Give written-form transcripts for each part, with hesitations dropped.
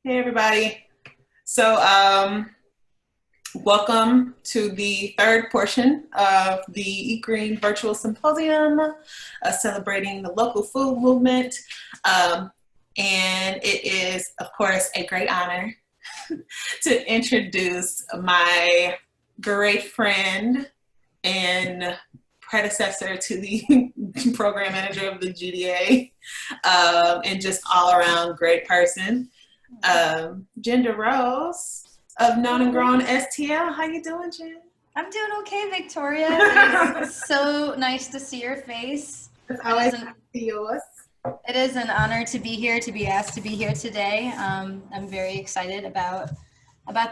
Hey everybody. So welcome to the third portion of the Eat Green Virtual Symposium, celebrating the local food movement. And it is, of course, a great honor to introduce my great friend and predecessor to the program manager of the GDA, and just all around great person. Jenn DeRose of Known and Grown STL. How you doing, Jenn? I'm doing okay, Victoria. It is so nice to see your face. It's always nice to see yours. It is an honor to be here, to be asked to be here today. I'm very excited about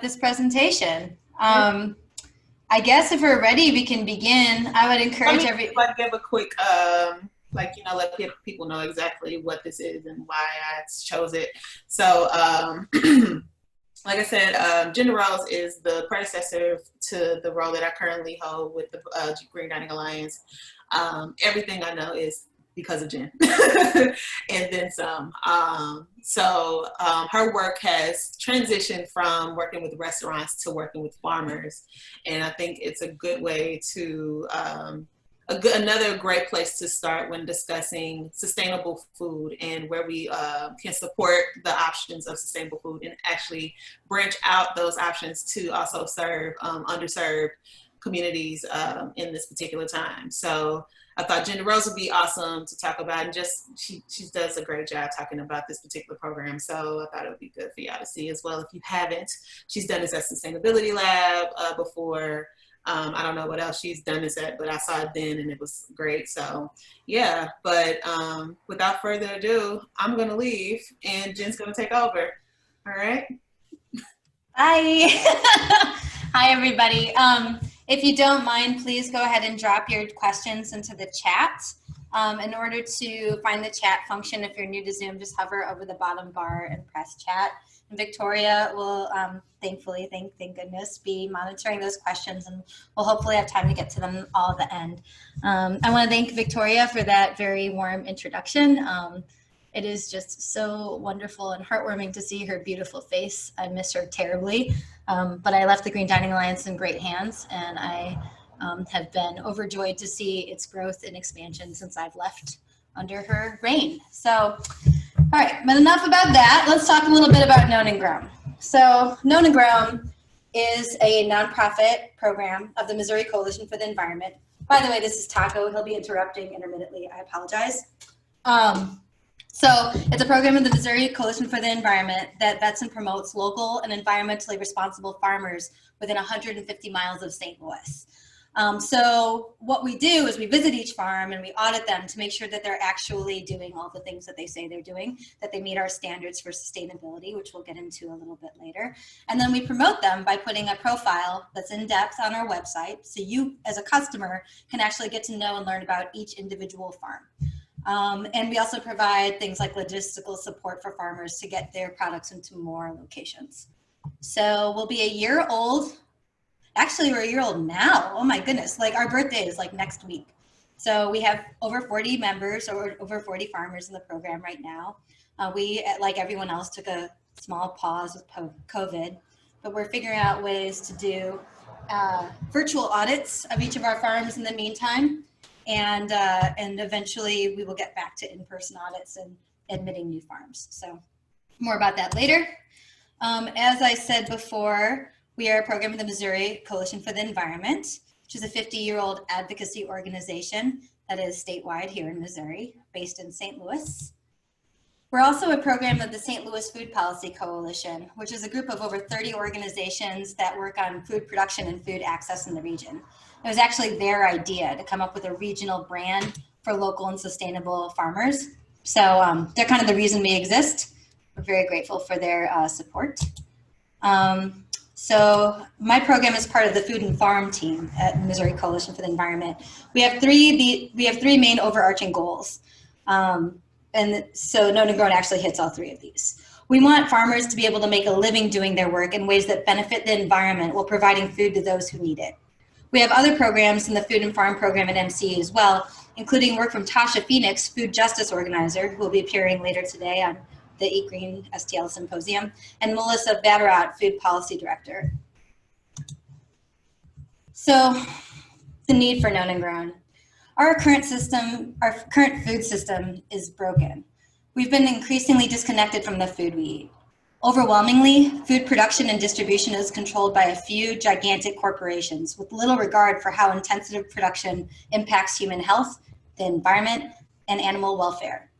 this presentation. I guess if we're ready, we can begin. I would encourage everyone. Give a quick, let people know exactly what this is and why I chose it. So, like I said, Jenn DeRose is the predecessor to the role that I currently hold with the Green Dining Alliance. Everything I know is because of Jenn, and then some. Her work has transitioned from working with restaurants to working with farmers, and I think it's a good way to another great place to start when discussing sustainable food and where we can support the options of sustainable food and actually branch out those options to also serve underserved communities in this particular time. So I thought Jenn DeRose would be awesome to talk about, and just she does a great job talking about this particular program. So I thought it would be good for y'all to see as well if you haven't. She's done this at Sustainability Lab before. I don't know what else she's done this at, but I saw it then and it was great. So yeah, but without further ado, I'm gonna leave and Jenn's gonna take over. All right. Hi. Hi everybody. If you don't mind, please go ahead and drop your questions into the chat. In order to find the chat function, if you're new to Zoom, just hover over the bottom bar and press chat. And Victoria will, thankfully, thank goodness, be monitoring those questions, and we'll hopefully have time to get to them all at the end. I want to thank Victoria for that very warm introduction. It is just so wonderful and heartwarming to see her beautiful face. I miss her terribly, but I left the Green Dining Alliance in great hands, and I have been overjoyed to see its growth and expansion since I've left under her reign. So, all right, but enough about that. Let's talk a little bit about Known and Grown. So Known and Grown is a nonprofit program of the Missouri Coalition for the Environment. By the way, this is Taco. He'll be interrupting intermittently. I apologize. So it's a program of the Missouri Coalition for the Environment that vets and promotes local and environmentally responsible farmers within 150 miles of St. Louis. So what we do is we visit each farm and we audit them to make sure that they're actually doing all the things that they say they're doing, that they meet our standards for sustainability, which we'll get into a little bit later. And then we promote them by putting a profile that's in depth on our website, so you as a customer can actually get to know and learn about each individual farm. And we also provide things like logistical support for farmers to get their products into more locations. So we'll be a year old. Actually, we're a year old now. Oh my goodness, like our birthday is like next week. So we have over 40 members or over 40 farmers in the program right now. We, like everyone else, took a small pause with COVID, but we're figuring out ways to do virtual audits of each of our farms in the meantime. And eventually we will get back to in-person audits and admitting new farms. So more about that later. As I said before, we are a program of the Missouri Coalition for the Environment, which is a 50-year-old advocacy organization that is statewide here in Missouri, based in St. Louis. We're also a program of the St. Louis Food Policy Coalition, which is a group of over 30 organizations that work on food production and food access in the region. It was actually their idea to come up with a regional brand for local and sustainable farmers. So they're kind of the reason we exist. We're very grateful for their support. So my program is part of the Food and Farm team at Missouri Coalition for the Environment. We have three main overarching goals. And so Known and Grown actually hits all three of these. We want farmers to be able to make a living doing their work in ways that benefit the environment while providing food to those who need it. We have other programs in the Food and Farm program at MC as well, including work from Tasha Phoenix, food justice organizer, who will be appearing later today on the Eat Green STL Symposium, and Melissa Batterat, Food Policy Director. So, the need for known and grown. Our current food system is broken. We've been increasingly disconnected from the food we eat. Overwhelmingly, food production and distribution is controlled by a few gigantic corporations with little regard for how intensive production impacts human health, the environment, and animal welfare.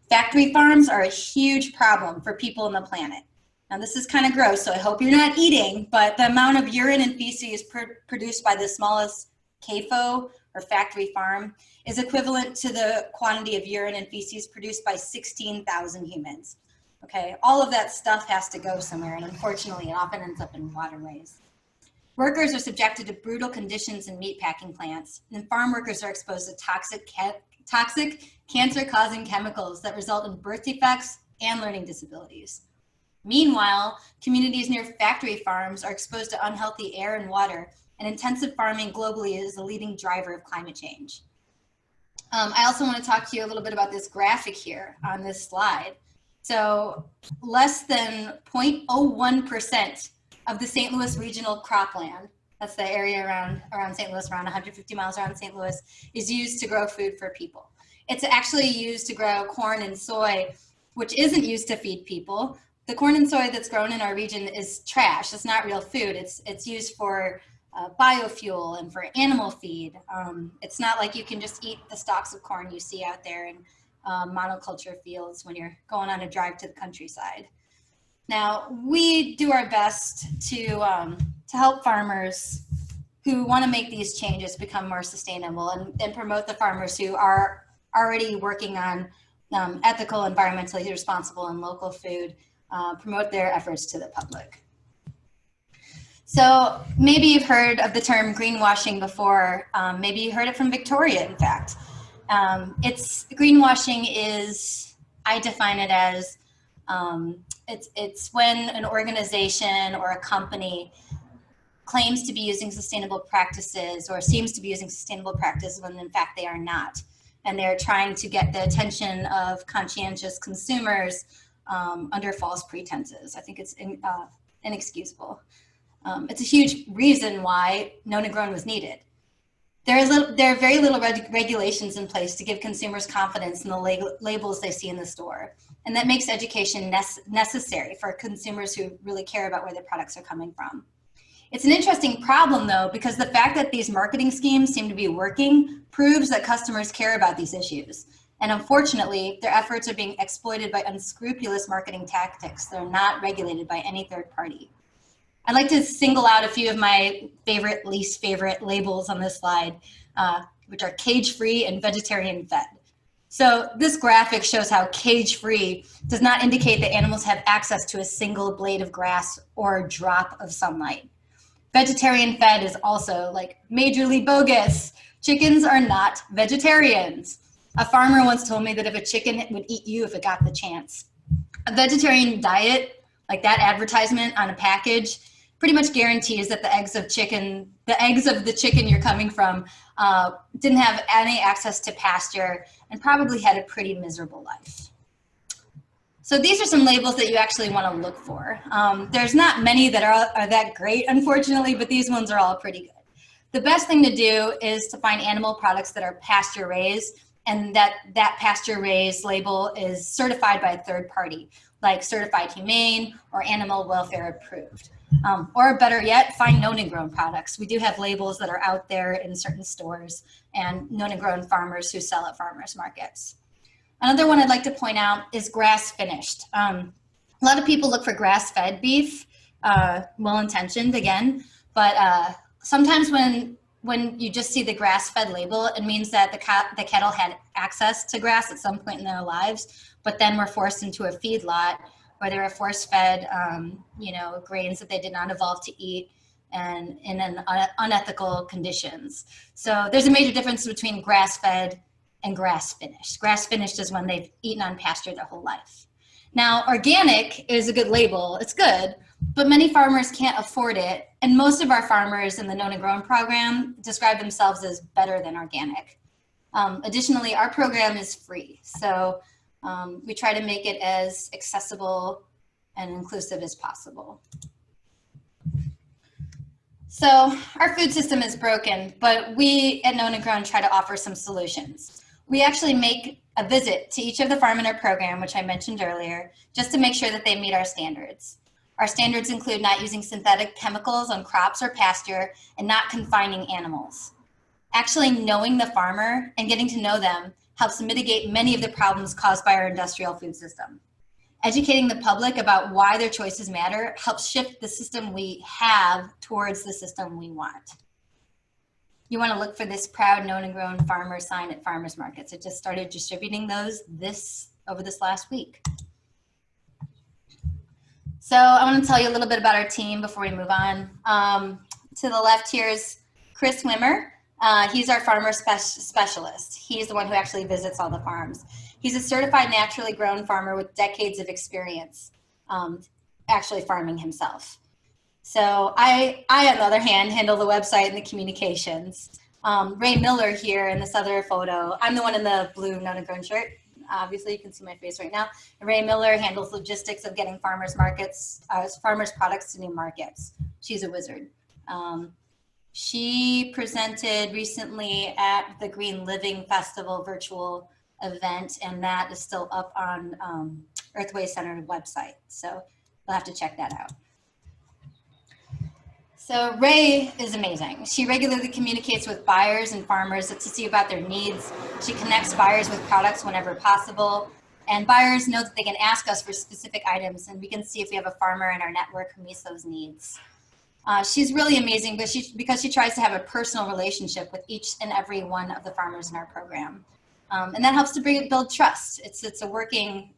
Factory farms are a huge problem for people on the planet. Now, this is kind of gross, so I hope you're not eating, but the amount of urine and feces produced by the smallest CAFO, or factory farm, is equivalent to the quantity of urine and feces produced by 16,000 humans. Okay, all of that stuff has to go somewhere, and unfortunately, it often ends up in waterways. Workers are subjected to brutal conditions in meatpacking plants, and farm workers are exposed to toxic cancer-causing chemicals that result in birth defects and learning disabilities. Meanwhile, communities near factory farms are exposed to unhealthy air and water, and intensive farming globally is a leading driver of climate change. I also want to talk to you a little bit about this graphic here on this slide. So less than 0.01% of the St. Louis regional cropland, that's the area around St. Louis, around 150 miles around St. Louis, is used to grow food for people. It's actually used to grow corn and soy, which isn't used to feed people. The corn and soy that's grown in our region is trash. It's not real food. It's used for biofuel and for animal feed. It's not like you can just eat the stalks of corn you see out there in monoculture fields when you're going on a drive to the countryside. Now, we do our best to help farmers who want to make these changes become more sustainable and promote the farmers who are already working on ethical, environmentally responsible and local food, promote their efforts to the public. So maybe you've heard of the term greenwashing before. Maybe you heard it from Victoria, in fact. Greenwashing is, I define it as, it's when an organization or a company claims to be using sustainable practices or seems to be using sustainable practices when in fact they are not. And they're trying to get the attention of conscientious consumers under false pretenses. I think it's inexcusable. It's a huge reason why known and grown was needed. There are very little regulations in place to give consumers confidence in the labels they see in the store. And that makes education necessary for consumers who really care about where their products are coming from. It's an interesting problem, though, because the fact that these marketing schemes seem to be working proves that customers care about these issues. And unfortunately, their efforts are being exploited by unscrupulous marketing tactics that are not regulated by any third party. I'd like to single out a few of my favorite, least favorite labels on this slide, which are cage-free and vegetarian-fed. So this graphic shows how cage-free does not indicate that animals have access to a single blade of grass or a drop of sunlight. Vegetarian-fed is also like majorly bogus. Chickens are not vegetarians. A farmer once told me that if a chicken would eat you if it got the chance. A vegetarian diet, like that advertisement on a package, pretty much guarantees that the eggs of the chicken you're coming from didn't have any access to pasture and probably had a pretty miserable life. So these are some labels that you actually want to look for. There's not many that are that great, unfortunately, but these ones are all pretty good. The best thing to do is to find animal products that are pasture raised, and that pasture raised label is certified by a third party, like Certified Humane or Animal Welfare Approved. Or better yet, find known and grown products. We do have labels that are out there in certain stores and known and grown farmers who sell at farmers markets. Another one I'd like to point out is grass finished. A lot of people look for grass fed beef, well-intentioned again, but sometimes when you just see the grass fed label, it means that the cattle had access to grass at some point in their lives, but then were forced into a feedlot where they were force-fed, grains that they did not evolve to eat and in unethical conditions. So there's a major difference between grass-fed and grass-finished. Grass-finished is when they've eaten on pasture their whole life. Now, organic is a good label. It's good, but many farmers can't afford it, and most of our farmers in the Known and Grown program describe themselves as better than organic. Additionally, our program is free, so We try to make it as accessible and inclusive as possible. So our food system is broken, but we at Known and Grown try to offer some solutions. We actually make a visit to each of the farm in our program, which I mentioned earlier, just to make sure that they meet our standards. Our standards include not using synthetic chemicals on crops or pasture and not confining animals. Actually knowing the farmer and getting to know them helps mitigate many of the problems caused by our industrial food system. Educating the public about why their choices matter helps shift the system we have towards the system we want. You want to look for this proud Known and Grown farmer sign at farmers markets. It just started distributing those over this last week. So I want to tell you a little bit about our team before we move on. To the left here is Chris Wimmer. He's our farmer specialist. He's the one who actually visits all the farms. He's a certified naturally grown farmer with decades of experience actually farming himself. So I, on the other hand, handle the website and the communications. Ray Miller here in this other photo. I'm the one in the blue Known and Grown shirt. Obviously, you can see my face right now. Ray Miller handles logistics of getting farmers products to new markets. She's a wizard. She presented recently at the Green Living Festival virtual event, and that is still up on Earthway Center website. So we'll have to check that out. So Ray is amazing. She regularly communicates with buyers and farmers to see about their needs. She connects buyers with products whenever possible. And buyers know that they can ask us for specific items, and we can see if we have a farmer in our network who meets those needs. She's really amazing because she tries to have a personal relationship with each and every one of the farmers in our program. And that helps to build trust. It's a working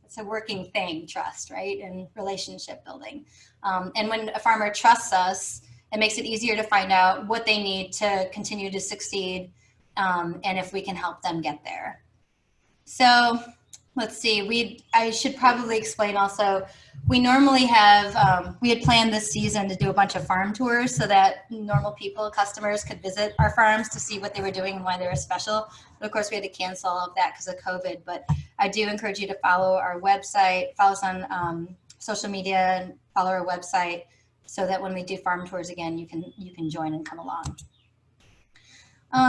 thing, trust, right? And relationship building. And when a farmer trusts us, it makes it easier to find out what they need to continue to succeed, and if we can help them get there. So let's see, I should probably explain also, we normally have, we had planned this season to do a bunch of farm tours so that normal people, customers, could visit our farms to see what they were doing and why they were special. But of course, we had to cancel all of that because of COVID. But I do encourage you to follow our website, follow us on social media, and follow our website so that when we do farm tours again, you can join and come along.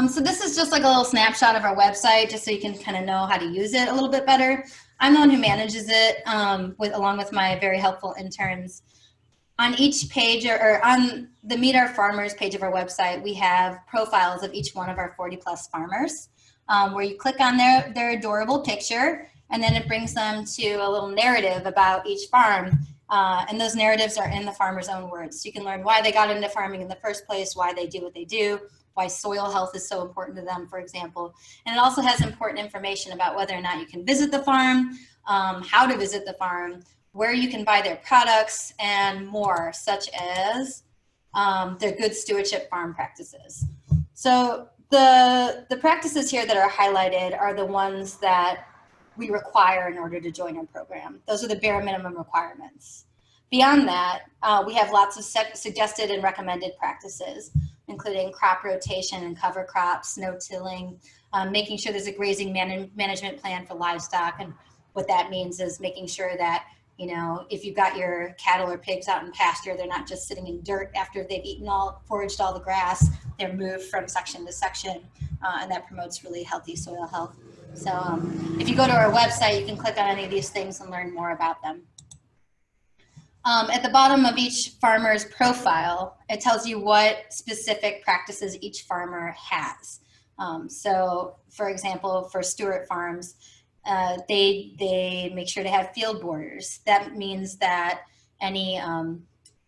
So this is just like a little snapshot of our website, just so you can kind of know how to use it a little bit better. I'm the one who manages it along with my very helpful interns. On each page, or on the Meet Our Farmers page of our website, we have profiles of each one of our 40+ farmers, where you click on their adorable picture, and then it brings them to a little narrative about each farm. And those narratives are in the farmer's own words. So you can learn why they got into farming in the first place, why they do what they do, why soil health is so important to them, for example. And it also has important information about whether or not you can visit the farm, how to visit the farm, where you can buy their products, and more, such as their good stewardship farm practices. So the practices here that are highlighted are the ones that we require in order to join our program. Those are the bare minimum requirements. Beyond that, we have lots of suggested and recommended practices, including crop rotation and cover crops, no-tilling, making sure there's a grazing management plan for livestock. And what that means is making sure that, you know, if you've got your cattle or pigs out in pasture, they're not just sitting in dirt after they've foraged all the grass. They're moved from section to section, and that promotes really healthy soil health. So if you go to our website, you can click on any of these things and learn more about them. At the bottom of each farmer's profile, it tells you what specific practices each farmer has. So for example, for Stewart Farms, they make sure to have field borders. That means that any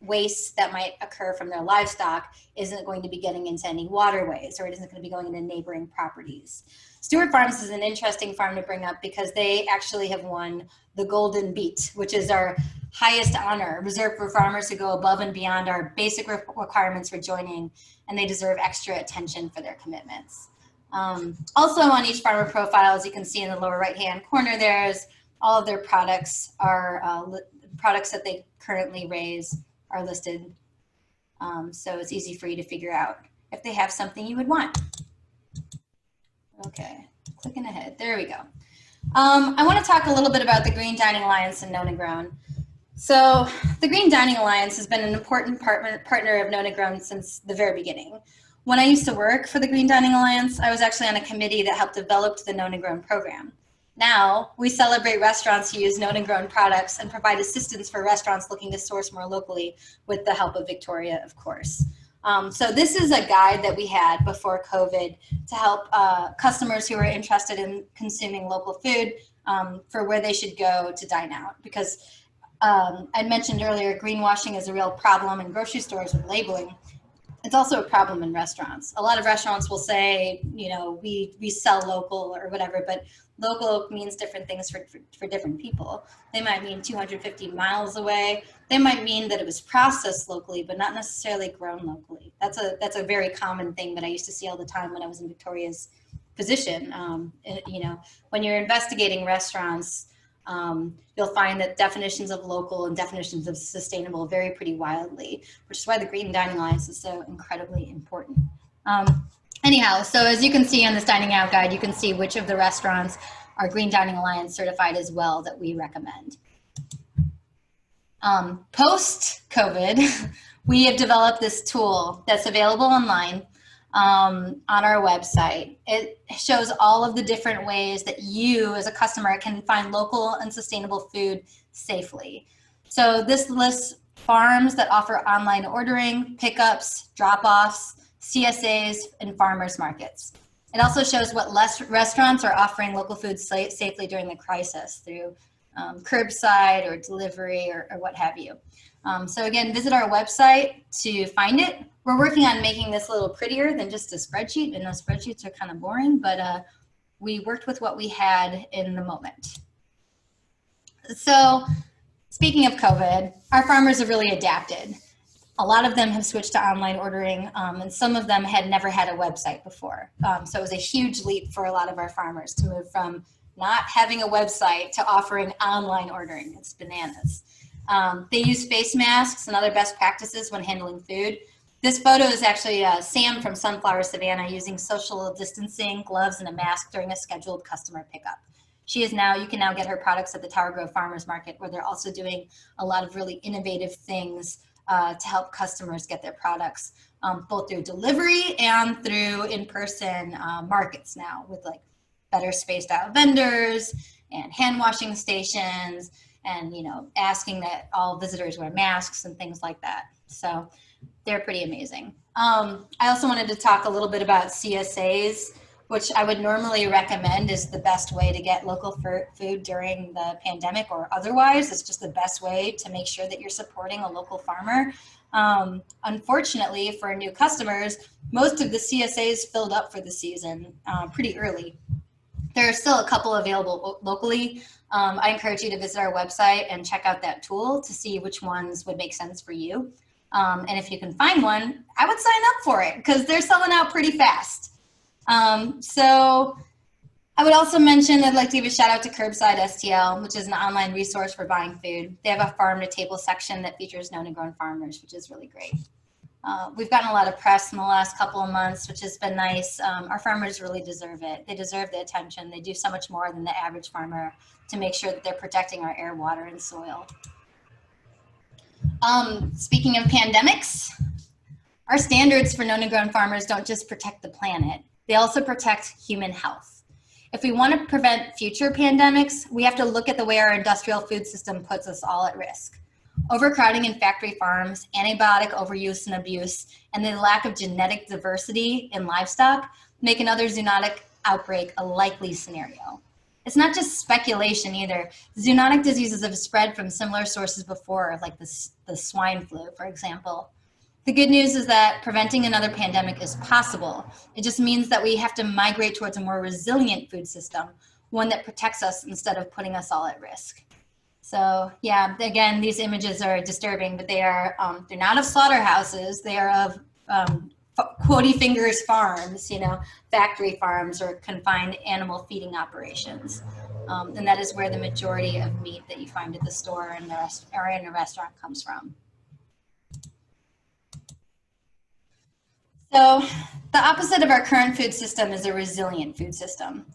waste that might occur from their livestock isn't going to be getting into any waterways, or it isn't going to be going into neighboring properties. Stewart Farms is an interesting farm to bring up because they actually have won the Golden Beet, which is our highest honor reserved for farmers who go above and beyond our basic requirements for joining, and they deserve extra attention for their commitments. Also on each farmer profile, as you can see in the lower right-hand corner, there's all of their products are products that they currently raise are listed. So it's easy for you to figure out if they have something you would want. Okay, clicking ahead, there we go. I want to talk a little bit about the Green Dining Alliance and Nona Grown. So the Green Dining Alliance has been an important partner of Nona Grown since the very beginning. When I used to work for the Green Dining Alliance, I was actually on a committee that helped develop the Nona Grown program. Now, we celebrate restaurants who use Nona Grown products and provide assistance for restaurants looking to source more locally with the help of Victoria, of course. So this is a guide that we had before COVID to help customers who are interested in consuming local food for where they should go to dine out. Because I mentioned earlier, greenwashing is a real problem in grocery stores with labeling. It's also a problem in restaurants. A lot of restaurants will say, you know, we sell local or whatever, but local means different things for different people. They might mean 250 miles away. They might mean that it was processed locally, but not necessarily grown locally. That's a very common thing that I used to see all the time when I was in Victoria's position. You know, when you're investigating restaurants, you'll find that definitions of local and definitions of sustainable vary pretty wildly, which is why the Green Dining Alliance is so incredibly important. Anyhow, so as you can see on this dining out guide, you can see which of the restaurants are Green Dining Alliance certified as well that we recommend. Post-COVID, we have developed this tool that's available online on our website. It shows all of the different ways that you as a customer can find local and sustainable food safely. So this lists farms that offer online ordering, pickups, drop-offs, CSAs, and farmers markets. It also shows what restaurants are offering local food safely during the crisis through curbside or delivery or what have you. So again, visit our website to find it. We're working on making this a little prettier than just a spreadsheet, and those spreadsheets are kind of boring, but we worked with what we had in the moment. So speaking of COVID, our farmers have really adapted. A lot of them have switched to online ordering, and some of them had never had a website before. So it was a huge leap for a lot of our farmers to move from not having a website to offering online ordering. It's bananas. They use face masks and other best practices when handling food. This photo is actually Sam from Sunflower Savannah using social distancing, gloves, and a mask during a scheduled customer pickup. You can now get her products at the Tower Grove Farmers Market, where they're also doing a lot of really innovative things to help customers get their products, both through delivery and through in-person markets now, with like better spaced out vendors and hand washing stations, and asking that all visitors wear masks and things like that. So they're pretty amazing. I also wanted to talk a little bit about CSAs, which I would normally recommend is the best way to get local food during the pandemic or otherwise. It's just the best way to make sure that you're supporting a local farmer. Unfortunately, for new customers, most of the CSAs filled up for the season pretty early. There are still a couple available locally. I encourage you to visit our website and check out that tool to see which ones would make sense for you. And if you can find one, I would sign up for it because they're selling out pretty fast. So I would also mention I'd like to give a shout out to Curbside STL, which is an online resource for buying food. They have a farm to table section that features known and grown farmers, which is really great. We've gotten a lot of press in the last couple of months, which has been nice. Our farmers really deserve it. They deserve the attention. They do so much more than the average farmer to make sure that they're protecting our air, water, and soil. Speaking of pandemics, our standards for known and grown farmers don't just protect the planet, they also protect human health. If we want to prevent future pandemics, we have to look at the way our industrial food system puts us all at risk. Overcrowding in factory farms, antibiotic overuse and abuse, and the lack of genetic diversity in livestock make another zoonotic outbreak a likely scenario. It's not just speculation either. Zoonotic diseases have spread from similar sources before, like the swine flu, for example. The good news is that preventing another pandemic is possible. It just means that we have to migrate towards a more resilient food system, one that protects us instead of putting us all at risk. So yeah, again, these images are disturbing, but they are, they're not of slaughterhouses. They are of Quotey Fingers farms, factory farms or confined animal feeding operations. And that is where the majority of meat that you find at the store and or in a restaurant comes from. So the opposite of our current food system is a resilient food system.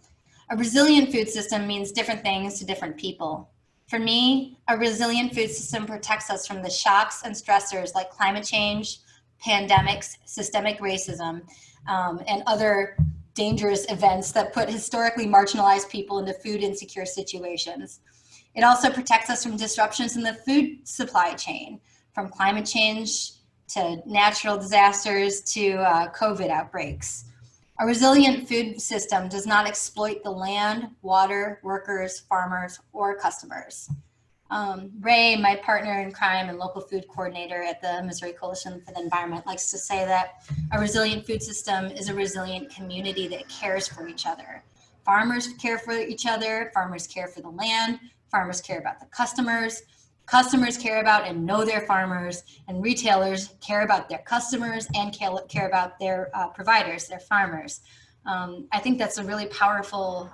A resilient food system means different things to different people. For me, a resilient food system protects us from the shocks and stressors like climate change, pandemics, systemic racism, and other dangerous events that put historically marginalized people into food insecure situations. It also protects us from disruptions in the food supply chain, from climate change to natural disasters to COVID outbreaks. A resilient food system does not exploit the land, water, workers, farmers, or customers. Ray, my partner in crime and local food coordinator at the Missouri Coalition for the Environment, likes to say that a resilient food system is a resilient community that cares for each other. Farmers care for each other, farmers care for the land, farmers care about the customers, customers care about and know their farmers, and retailers care about their customers and care about their providers, their farmers. I think that's a really powerful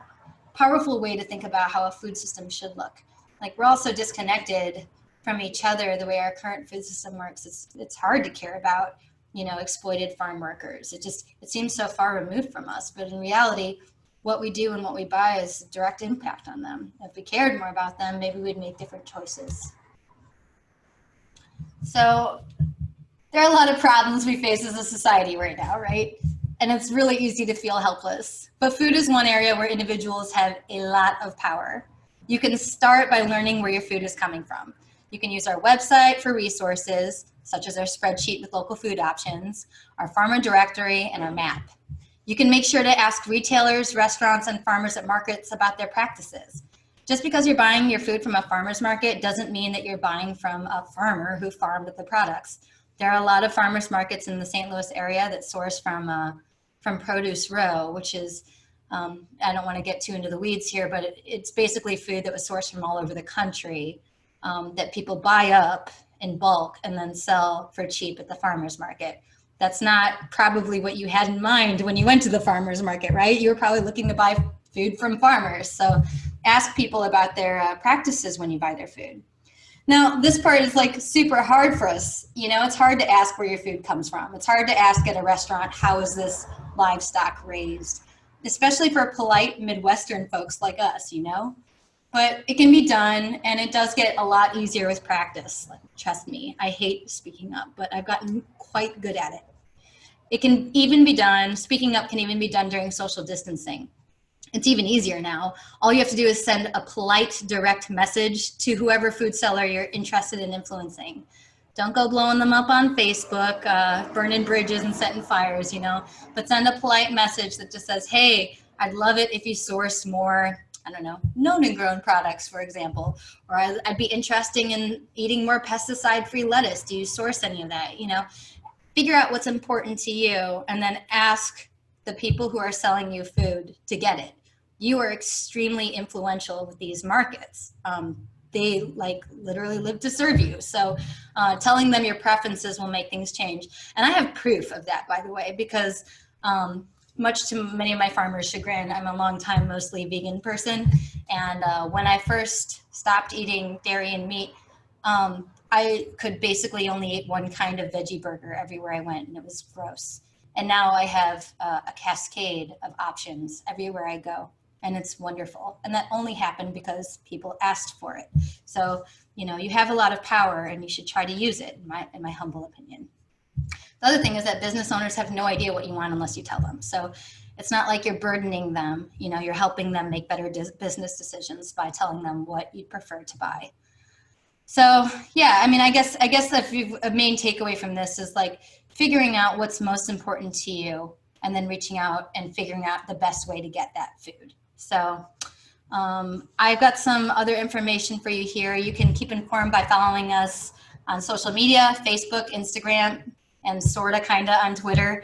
way to think about how a food system should look. Like, we're all so disconnected from each other the way our current food system works. It's hard to care about, exploited farm workers. It seems so far removed from us, but in reality, what we do and what we buy has a direct impact on them. If we cared more about them, maybe we'd make different choices. So there are a lot of problems we face as a society right now, right? And it's really easy to feel helpless. But food is one area where individuals have a lot of power. You can start by learning where your food is coming from. You can use our website for resources, such as our spreadsheet with local food options, our farmer directory, and our map. You can make sure to ask retailers, restaurants, and farmers at markets about their practices. Just because you're buying your food from a farmer's market doesn't mean that you're buying from a farmer who farmed the products. There are a lot of farmers markets in the St. Louis area that source from Produce Row, which is, I don't want to get too into the weeds here, but it's basically food that was sourced from all over the country that people buy up in bulk and then sell for cheap at the farmer's market. That's not probably what you had in mind when you went to the farmer's market, right? You were probably looking to buy food from farmers. So ask people about their practices when you buy their food. Now, this part is like super hard for us. It's hard to ask where your food comes from. It's hard to ask at a restaurant, how is this livestock raised? Especially for polite Midwestern folks like us, But it can be done, and it does get a lot easier with practice. Trust me, I hate speaking up, but I've gotten quite good at it. It can even be done, speaking up can even be done during social distancing. It's even easier now. All you have to do is send a polite, direct message to whoever food seller you're interested in influencing. Don't go blowing them up on Facebook, burning bridges and setting fires, but send a polite message that just says, hey, I'd love it if you source more, known and grown products, for example, or I'd be interested in eating more pesticide-free lettuce. Do you source any of that? Figure out what's important to you and then ask the people who are selling you food to get it. You are extremely influential with these markets. They literally live to serve you. So telling them your preferences will make things change. And I have proof of that, by the way, because much to many of my farmers' chagrin, I'm a long time mostly vegan person. And when I first stopped eating dairy and meat, I could basically only eat one kind of veggie burger everywhere I went, and it was gross. And now I have a cascade of options everywhere I go, and it's wonderful. And that only happened because people asked for it. So, you have a lot of power, and you should try to use it, in my humble opinion. The other thing is that business owners have no idea what you want unless you tell them. So it's not like you're burdening them, you're helping them make better business decisions by telling them what you'd prefer to buy. So yeah, I guess a main takeaway from this is figuring out what's most important to you and then reaching out and figuring out the best way to get that food. So I've got some other information for you here. You can keep informed by following us on social media, Facebook, Instagram, and kinda on Twitter.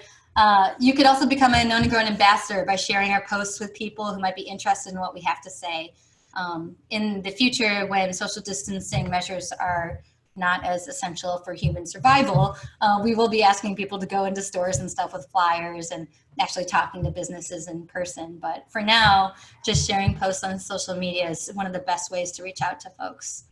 You could also become a Known and Grown ambassador by sharing our posts with people who might be interested in what we have to say. In the future, when social distancing measures are not as essential for human survival, we will be asking people to go into stores and stuff with flyers and actually talking to businesses in person. But for now, just sharing posts on social media is one of the best ways to reach out to folks.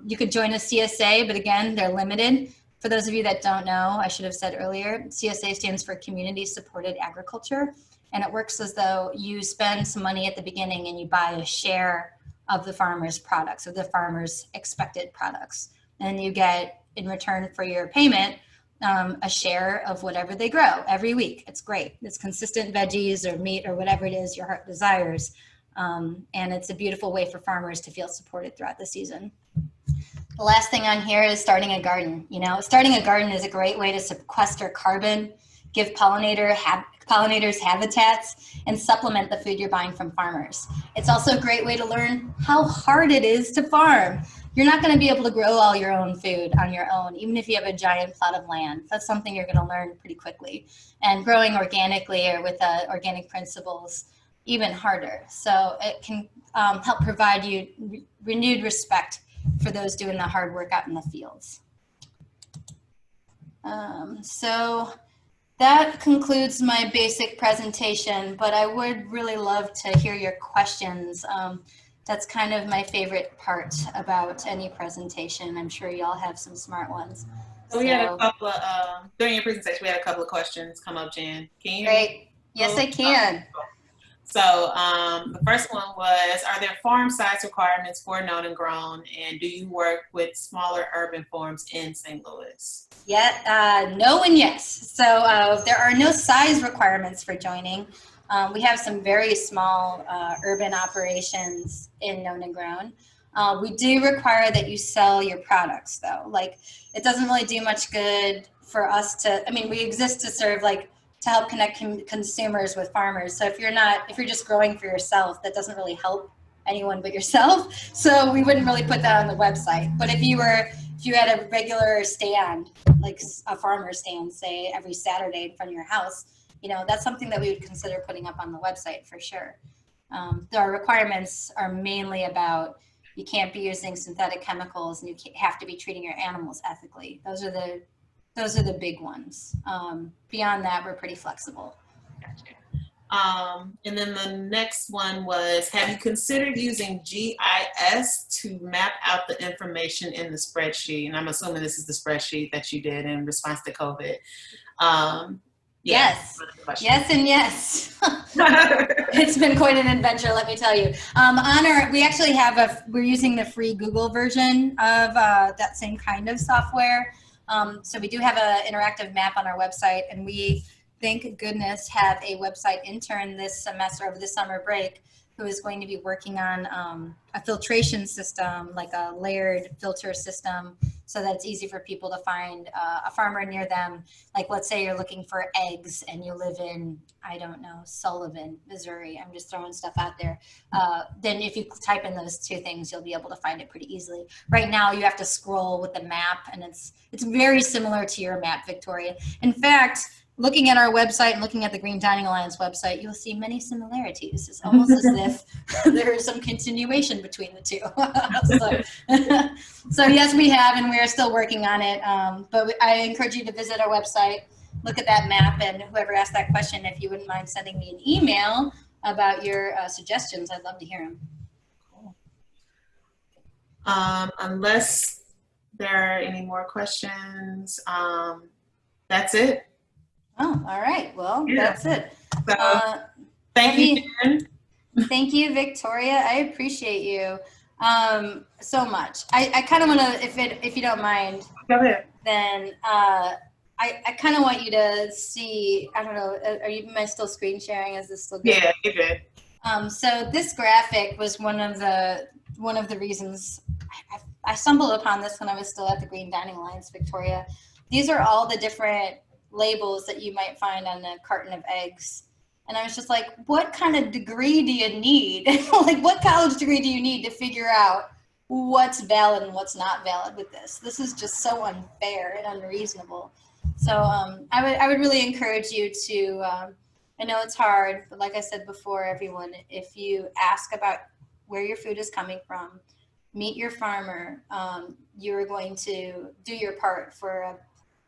You could join a CSA, but again, they're limited. For those of you that don't know, I should have said earlier, CSA stands for Community Supported Agriculture. And it works as though you spend some money at the beginning and you buy a share of the farmer's products, or the farmer's expected products. And you get, in return for your payment, a share of whatever they grow every week. It's great. It's consistent veggies or meat or whatever it is your heart desires. And it's a beautiful way for farmers to feel supported throughout the season. The last thing on here is starting a garden. You know, starting a garden is a great way to sequester carbon, give pollinators habitats, and supplement the food you're buying from farmers. It's also a great way to learn how hard it is to farm. You're not going to be able to grow all your own food on your own, even if you have a giant plot of land. That's something you're going to learn pretty quickly. And growing organically or with organic principles, even harder. So it can help provide you renewed respect for those doing the hard work out in the fields. So that concludes my basic presentation, but I would really love to hear your questions. That's kind of my favorite part about any presentation. I'm sure y'all have some smart ones. So we had a couple of, during your presentation, we had a couple of questions come up, Jen. Can you hear Great. me? Yes, I can. So the first one was, are there farm size requirements for known and grown? And do you work with smaller urban farms in St. Louis? Yeah, no and yes. So there are no size requirements for joining. We have some very small urban operations in known and grown. We do require that you sell your products though. Like, it doesn't really do much good for us to, I mean, we exist to serve, like, to help connect consumers with farmers. So if you're just growing for yourself, that doesn't really help anyone but yourself. So we wouldn't really put that on the website. But if you had a regular stand, like a farmer stand, say every Saturday in front of your house, you know, that's something that we would consider putting up on the website for sure. Our requirements are mainly about, you can't be using synthetic chemicals, and you have to be treating your animals ethically. Those are the big ones. Beyond that, we're pretty flexible. Gotcha. And then the next one was, have you considered using GIS to map out the information in the spreadsheet? And I'm assuming this is the spreadsheet that you did in response to COVID. Yes, yes, and yes. It's been quite an adventure, let me tell you. We actually have we're using the free Google version of that same kind of software. So we do have an interactive map on our website, and we, thank goodness, have a website intern this semester over the summer break who is going to be working on a filtration system, like a layered filter system, so that it's easy for people to find a farmer near them. Like, let's say you're looking for eggs and you live in, I don't know, Sullivan, Missouri. I'm just throwing stuff out there. Then if you type in those two things, you'll be able to find it pretty easily. Right now, you have to scroll with the map, and it's very similar to your map, Victoria. In fact, looking at our website and looking at the Green Dining Alliance website, you'll see many similarities. It's almost as if there is some continuation between the two. So yes, we have, and we are still working on it. But I encourage you to visit our website, look at that map, and whoever asked that question, if you wouldn't mind sending me an email about your suggestions, I'd love to hear them. Cool. Unless there are any more questions, that's it. Oh, all right. Well, yeah. That's it. So, thank you, Jen. Thank you, Victoria. I appreciate you so much. I kind of want to, if you don't mind, go ahead. Then I kind of want you to see, I don't know, am I still screen sharing? Is this still good? Yeah, you're good. So this graphic was one of the reasons I stumbled upon this when I was still at the Green Dining Alliance, Victoria. These are all the different labels that you might find on a carton of eggs. And I was just like, what kind of degree do you need? Like, what college degree do you need to figure out what's valid and what's not valid with this? This is just so unfair and unreasonable. So I would really encourage you to, I know it's hard, but like I said before, everyone, if you ask about where your food is coming from, meet your farmer, you're going to do your part for a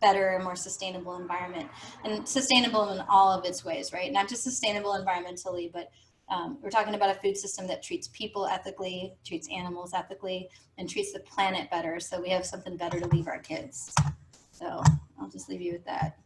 better and more sustainable environment, and sustainable in all of its ways, right? Not just sustainable environmentally, but we're talking about a food system that treats people ethically, treats animals ethically, and treats the planet better, so we have something better to leave our kids. So I'll just leave you with that.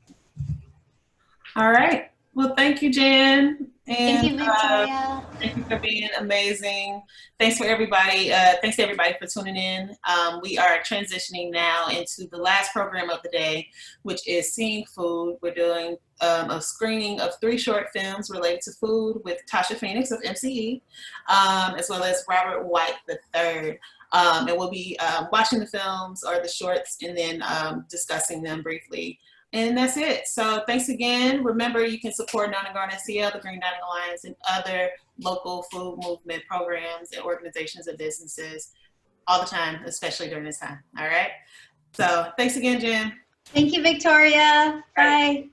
All right. Well, thank you, Jen. Thank And you, Victoria. thank you for being amazing. Thanks for everybody. Thanks to everybody for tuning in. We are transitioning now into the last program of the day, which is Seeing Food. We're doing a screening of 3 short films related to food with Tasha Phoenix of MCE, as well as Robert White III. And we'll be watching the films or the shorts and then discussing them briefly. And that's it. So thanks again. Remember, you can support Nona Garden STL, the Green Dining Alliance, and other local food movement programs and organizations and businesses all the time, especially during this time. All right. So thanks again, Jen. Thank you, Victoria. Bye.